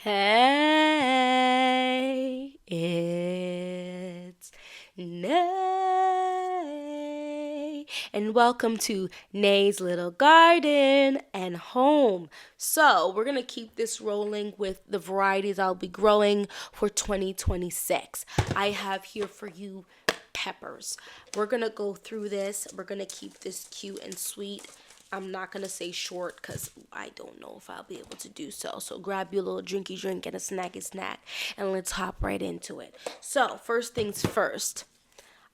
Hey, it's Nay, and welcome to Nay's Little Garden and Home. So, we're gonna keep this rolling with the varieties I'll be growing for 2026. I have here for you peppers. We're gonna go through this, we're gonna keep this cute and sweet. I'm not going to say short because I don't know if I'll be able to do so. So grab your little drinky drink and a snacky snack and let's hop right into it. So first things first,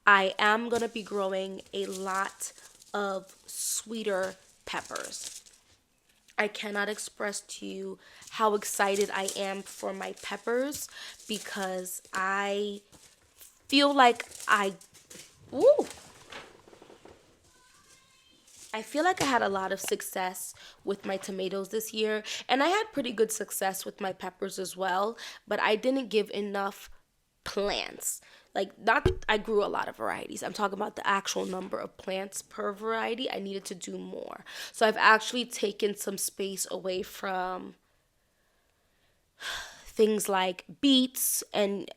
I am going to be growing a lot of sweeter peppers. I cannot express to you how excited I am for my peppers because I feel like ooh, I feel like I had a lot of success with my tomatoes this year, and I had pretty good success with my peppers as well, but I didn't give enough plants. Like, not, I grew a lot of varieties. I'm talking about the actual number of plants per variety. I needed to do more. So I've actually taken some space away from things like beets and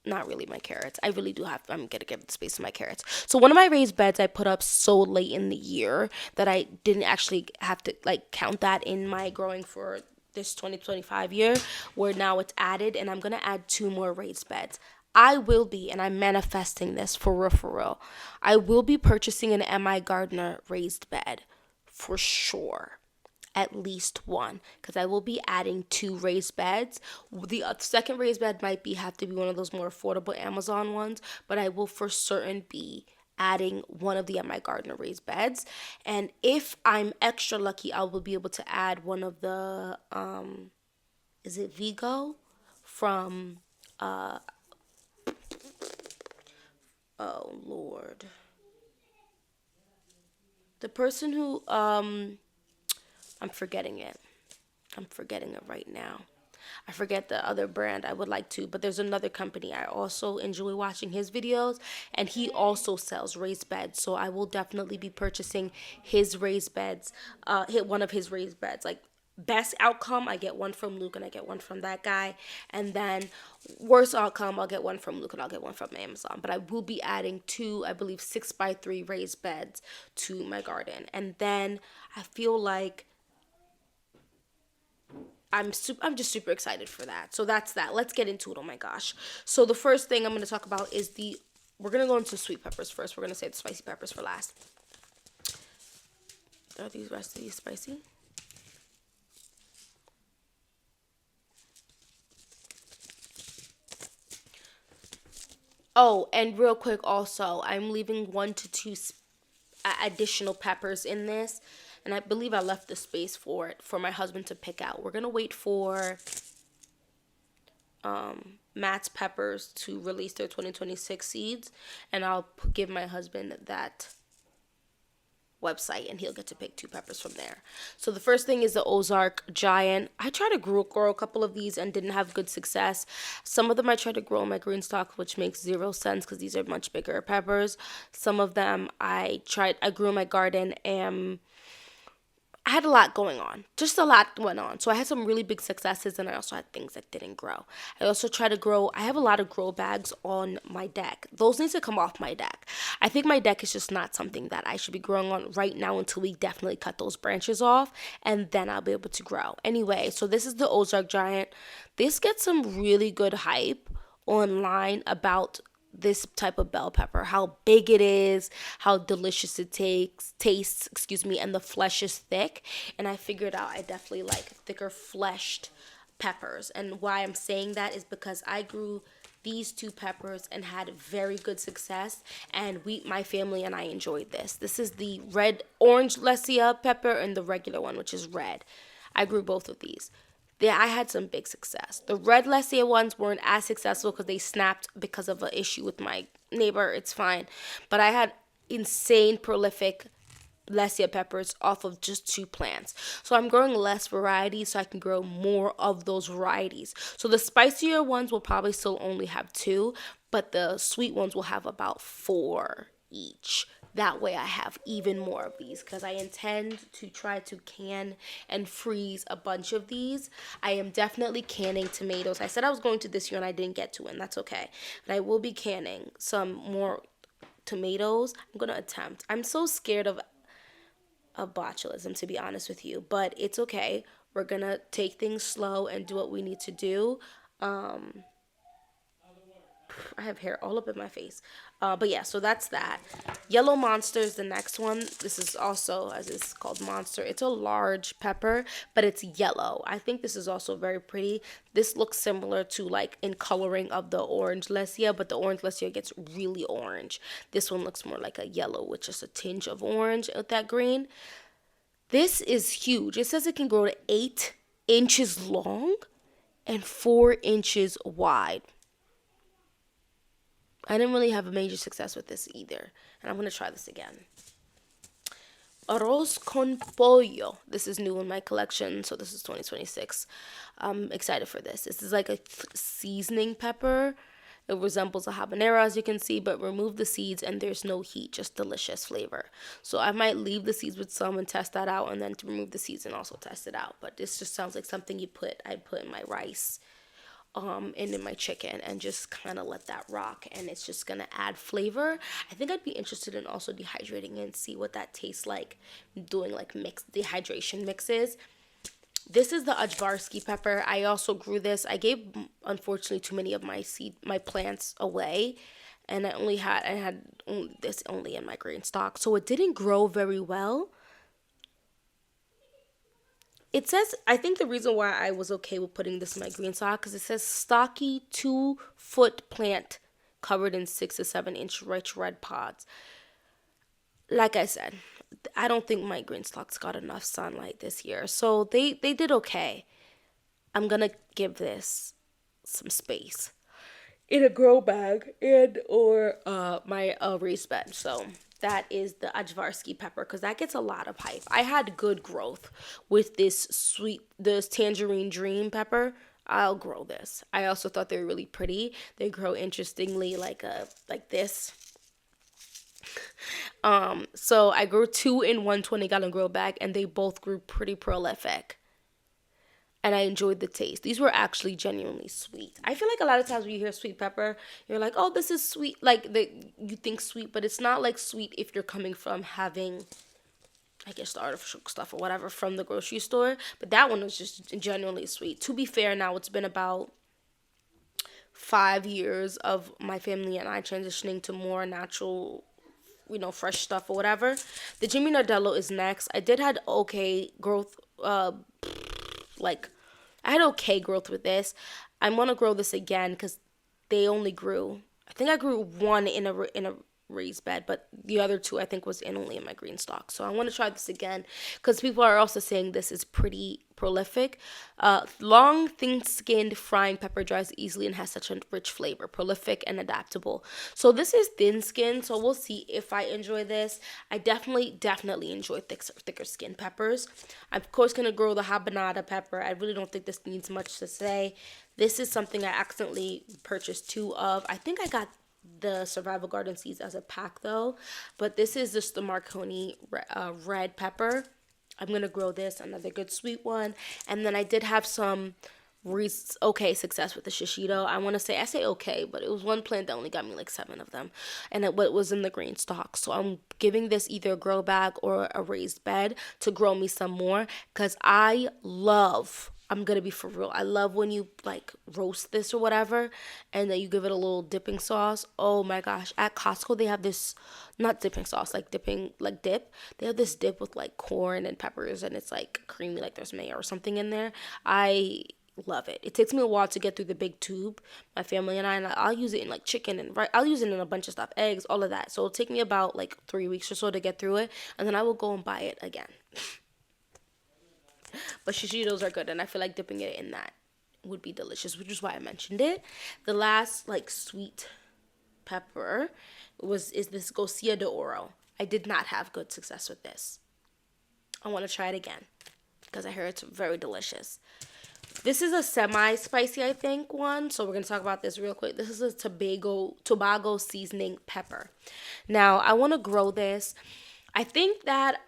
not really my carrots. I really do have, I'm gonna give the space to my carrots. So one of my raised beds I put up so late in the year that I didn't actually have to like count that in my growing for this 2025 year, where now it's added, and I'm gonna add two more raised beds. I will be, and I'm manifesting this for real, for real. I will be purchasing an MI Gardner raised bed for sure, at least one, because I will be adding two raised beds. The second raised bed might be have to be one of those more affordable Amazon ones, but I will for certain be adding one of the MI Gardner raised beds. And if I'm extra lucky, I will be able to add one of the is it Vigo from oh Lord, the person who I'm forgetting it. I'm forgetting it right now. I forget the other brand. I would like to, but there's another company I also enjoy watching his videos, and he also sells raised beds. So I will definitely be purchasing his raised beds, hit one of his raised beds. Like, best outcome, I get one from Luke and I get one from that guy, and then worst outcome, I'll get one from Luke and I'll get one from Amazon. But I will be adding two, I believe, 6x3 raised beds to my garden, and then I feel like I'm just super excited for that. So that's that. Let's get into it. Oh my gosh. So the first thing I'm going to talk about is we're going to go into sweet peppers first. We're going to save the spicy peppers for last. Are these rest of these spicy? Oh, and real quick also, I'm leaving 1 to 2 additional peppers in this, and I believe I left the space for it for my husband to pick out. We're going to wait for Matt's peppers to release their 2026 seeds, and I'll give my husband that website and he'll get to pick two peppers from there. So the first thing is the Ozark Giant. I tried to grow a couple of these and didn't have good success. Some of them I tried to grow in my green stock, which makes zero sense because these are much bigger peppers. Some of them I grew in my garden, and I had a lot going on. Just a lot went on. So I had some really big successes, and I also had things that didn't grow. I also try to grow. I have a lot of grow bags on my deck. Those need to come off my deck. I think my deck is just not something that I should be growing on right now until we definitely cut those branches off, and then I'll be able to grow. Anyway, so this is the Ozark Giant. This gets some really good hype online about this type of bell pepper, how big it is, how delicious it tastes, excuse me, and the flesh is thick. And I figured out I definitely like thicker fleshed peppers. And why I'm saying that is because I grew these two peppers and had very good success, and my family and I enjoyed this. This is the red orange Lesia pepper and the regular one, which is red. I grew both of these. Yeah, I had some big success. The red Lesia ones weren't as successful because they snapped because of an issue with my neighbor. It's fine. But I had insane prolific Lesia peppers off of just two plants. So I'm growing less varieties so I can grow more of those varieties. So the spicier ones will probably still only have two, but the sweet ones will have about four each That way I have even more of these because I intend to try to can and freeze a bunch of these. I am definitely canning tomatoes. I said I was going to this year and I didn't get to it, and that's okay. But I will be canning some more tomatoes. I'm going to attempt. I'm so scared of botulism, to be honest with you, but it's okay. We're going to take things slow and do what we need to do. I have hair all up in my face. But yeah, so that's that. Yellow Monster is the next one. This is also, as it's called, Monster. It's a large pepper, but it's yellow. I think this is also very pretty. This looks similar to, like, in coloring of the orange Lesia, but the orange Lesia gets really orange. This one looks more like a yellow with just a tinge of orange with that green. This is huge. It says it can grow to 8 inches long and 4 inches wide. I didn't really have a major success with this either. And I'm going to try this again. Arroz con pollo. This is new in my collection, so this is 2026. I'm excited for this. This is like a seasoning pepper. It resembles a habanero, as you can see, but remove the seeds and there's no heat, just delicious flavor. So I might leave the seeds with some and test that out, and then to remove the seeds and also test it out. But this just sounds like something I'd put in my rice. And in my chicken and just kind of let that rock, and it's just gonna add flavor. I think I'd be interested in also dehydrating it and see what that tastes like, doing like dehydration mixes. This is the Ajvarski pepper. I also grew this. I gave, unfortunately, too many of my plants away, and I had this only in my green stock, so it didn't grow very well. It says, I think the reason why I was okay with putting this in my green stock, because it says stocky 2-foot plant covered in 6 to 7 inch rich red pods. Like I said, I don't think my green stocks got enough sunlight this year. So they did okay. I'm going to give this some space in a grow bag and or my raised bed. So that is the Ajvarski pepper, because that gets a lot of hype. I had good growth with this Tangerine Dream pepper. I'll grow this. I also thought they were really pretty. They grow interestingly like this. So I grew 2 in 1 20-gallon grow bag, and they both grew pretty prolific. And I enjoyed the taste. These were actually genuinely sweet. I feel like a lot of times when you hear sweet pepper, you're like, oh, this is sweet. Like, you think sweet, but it's not like sweet if you're coming from having, I guess, the artificial stuff or whatever from the grocery store. But that one was just genuinely sweet. To be fair, now it's been about 5 years of my family and I transitioning to more natural, fresh stuff or whatever. The Jimmy Nardello is next. I did had okay growth, I had okay growth with this. I want to grow this again because they only grew, I think I grew 1 in a raised bed, but the other 2 I think was only in my green stock. So I want to try this again because people are also saying this is pretty prolific. Long, thin-skinned frying pepper dries easily and has such a rich flavor, prolific and adaptable. So this is thin-skinned, so we'll see if I enjoy this. I definitely enjoy thicker skin peppers. I'm of course going to grow the habanada pepper. I really don't think this needs much to say. This is something I accidentally purchased 2 of. I think I got the Survival Garden seeds as a pack though, but this is just the Marconi red pepper. I'm gonna grow this, another good sweet one. And then I did have some okay success with the shishito. I say okay, but it was one plant that only got me like 7 of them, and it was in the green stock. So I'm giving this either a grow bag or a raised bed to grow me some more, because I'm gonna be for real, I love when you like roast this or whatever and then you give it a little dipping sauce. Oh my gosh, at Costco they have this, not dipping sauce, like dip. They have this dip with like corn and peppers, and it's like creamy, like there's mayo or something in there. I love it. It takes me a while to get through the big tube, my family and I'll use it in like chicken and I'll use it in a bunch of stuff, eggs, all of that. So it'll take me about like 3 weeks or so to get through it, and then I will go and buy it again. But shishitos are good, and I feel like dipping it in that would be delicious, which is why I mentioned it. The last like sweet pepper is this Gosia de Oro. I did not have good success with this. I want to try it again because I heard it's very delicious. This is a semi-spicy, I think, one. So we're going to talk about this real quick. This is a Tobago seasoning pepper. Now, I want to grow this. I think that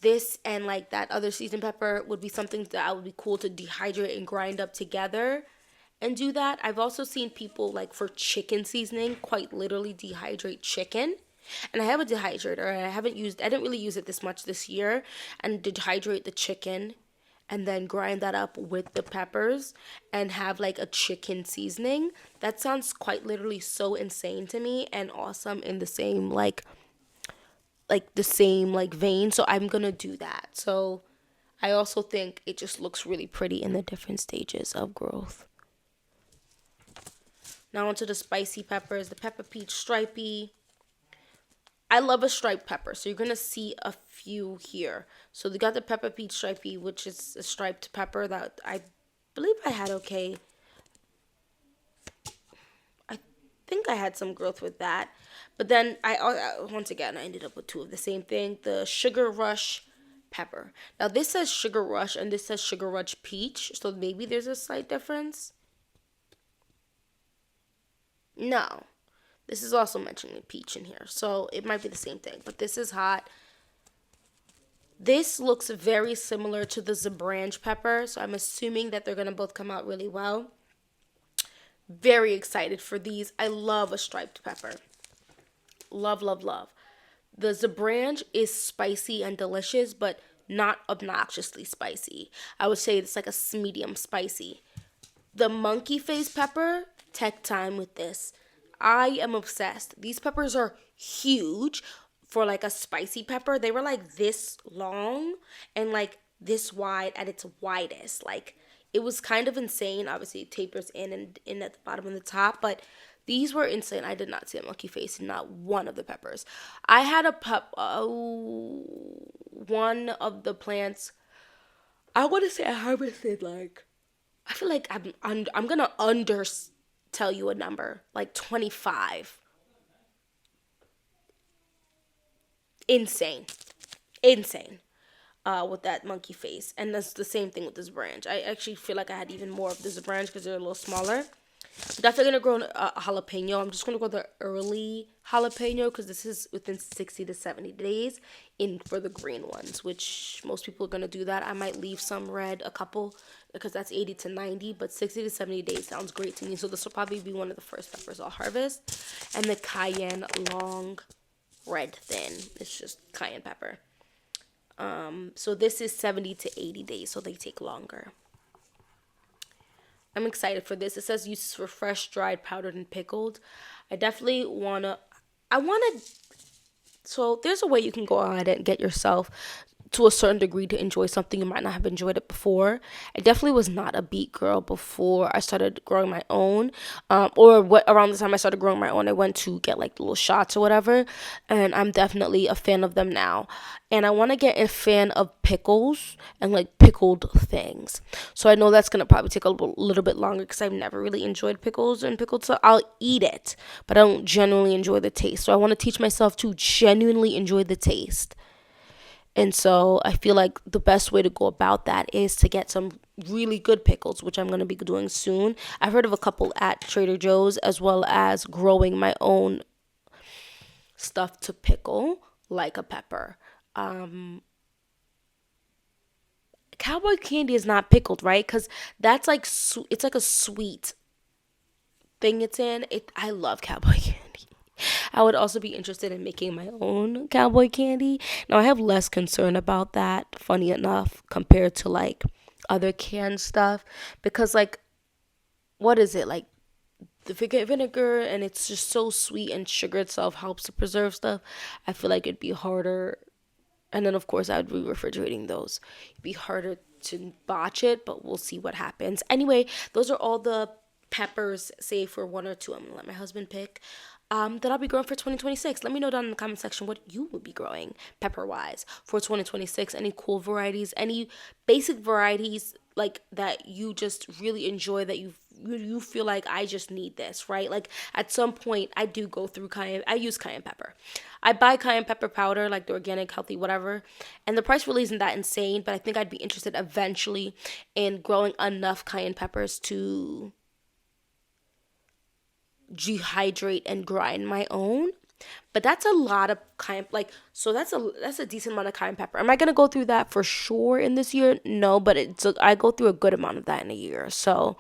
this and like that other seasoned pepper would be something that would be cool to dehydrate and grind up together and do that. I've also seen people like for chicken seasoning quite literally dehydrate chicken. And I have a dehydrator. I didn't really use it this much this year, and dehydrate the chicken and then grind that up with the peppers and have like a chicken seasoning. That sounds quite literally so insane to me and awesome in the same like vein. So I'm gonna do that. So I also think it just looks really pretty in the different stages of growth. Now onto the spicy peppers, the pepper peach stripey. I love a striped pepper, so you're gonna see a few here. So we got the pepper peach stripey, which is a striped pepper that I believe I had okay. I think I had some growth with that, but then once again I ended up with two of the same thing. The sugar rush pepper. Now this says sugar rush and this says sugar rush peach, so maybe there's a slight difference. No. This is also mentioning peach in here, so it might be the same thing, but this is hot. This looks very similar to the Zabranch pepper, so I'm assuming that they're going to both come out really well. Very excited for these. I love a striped pepper. Love, love, love. The Zabranch is spicy and delicious, but not obnoxiously spicy. I would say it's like a medium spicy. The monkey face pepper, tech time with this. I am obsessed. These peppers are huge for like a spicy pepper. They were like this long and like this wide at its widest. Like it was kind of insane. Obviously it tapers in and in at the bottom and the top, but these were insane. I did not see a monkey face in not one of the peppers. I had one of the plants. I want to say I harvested like, I feel like I'm gonna under tell you a number like 25. Insane, insane. With that monkey face, and that's the same thing with this branch. I actually feel like I had even more of this branch because they're a little smaller. I'm definitely gonna grow a jalapeno. I'm just gonna grow the early jalapeno because this is within 60 to 70 days in for the green ones, which most people are gonna do that. I might leave some red, a couple, because that's 80 to 90, but 60 to 70 days sounds great to me. So this will probably be one of the first peppers I'll harvest. And the cayenne long red thin. It's just cayenne pepper. So this is 70 to 80 days, so they take longer. I'm excited for this. It says uses for fresh, dried, powdered, and pickled. I definitely so there's a way you can go ahead and get yourself to a certain degree to enjoy something you might not have enjoyed it before. I definitely was not a beet girl before I started growing my own, around the time I started growing my own, I went to get like little shots or whatever, and I'm definitely a fan of them now. And I want to get a fan of pickles and like pickled things. So I know that's gonna probably take a little bit longer because I've never really enjoyed pickles and pickled stuff. I'll eat it, but I don't genuinely enjoy the taste. So I want to teach myself to genuinely enjoy the taste. And so I feel like the best way to go about that is to get some really good pickles, which I'm going to be doing soon. I've heard of a couple at Trader Joe's, as well as growing my own stuff to pickle, like a pepper. Cowboy candy is not pickled, right? Because that's like, it's like a sweet thing it's in. I love cowboy candy. I would also be interested in making my own cowboy candy. Now, I have less concern about that, funny enough, compared to like other canned stuff. Because, like, what is it? Like, the vinegar, and it's just so sweet, and sugar itself helps to preserve stuff. I feel like it'd be harder. And then, of course, I would be refrigerating those. It'd be harder to botch it, but we'll see what happens. Anyway, those are all the peppers, save for one or two. I'm going to let my husband pick. That I'll be growing for 2026. Let me know down in the comment section what you will be growing pepper-wise for 2026. Any cool varieties, any basic varieties like that you just really enjoy, that you feel like I just need this, right? Like at some point I do go through I use cayenne pepper. I buy cayenne pepper powder, like the organic, healthy, whatever. And the price really isn't that insane, but I think I'd be interested eventually in growing enough cayenne peppers to dehydrate and grind my own. But that's a lot of cayenne, like, so that's a decent amount of cayenne pepper. Am I gonna go through that for sure in this year? No, but I go through a good amount of that in a year. So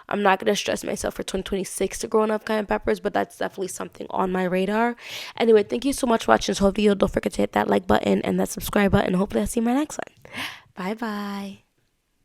I'm not gonna stress myself for 2026 to grow enough cayenne peppers, but that's definitely something on my radar. Anyway, thank you so much for watching this whole video. Don't forget to hit that like button and that subscribe button. Hopefully I'll see you in my next one. Bye bye.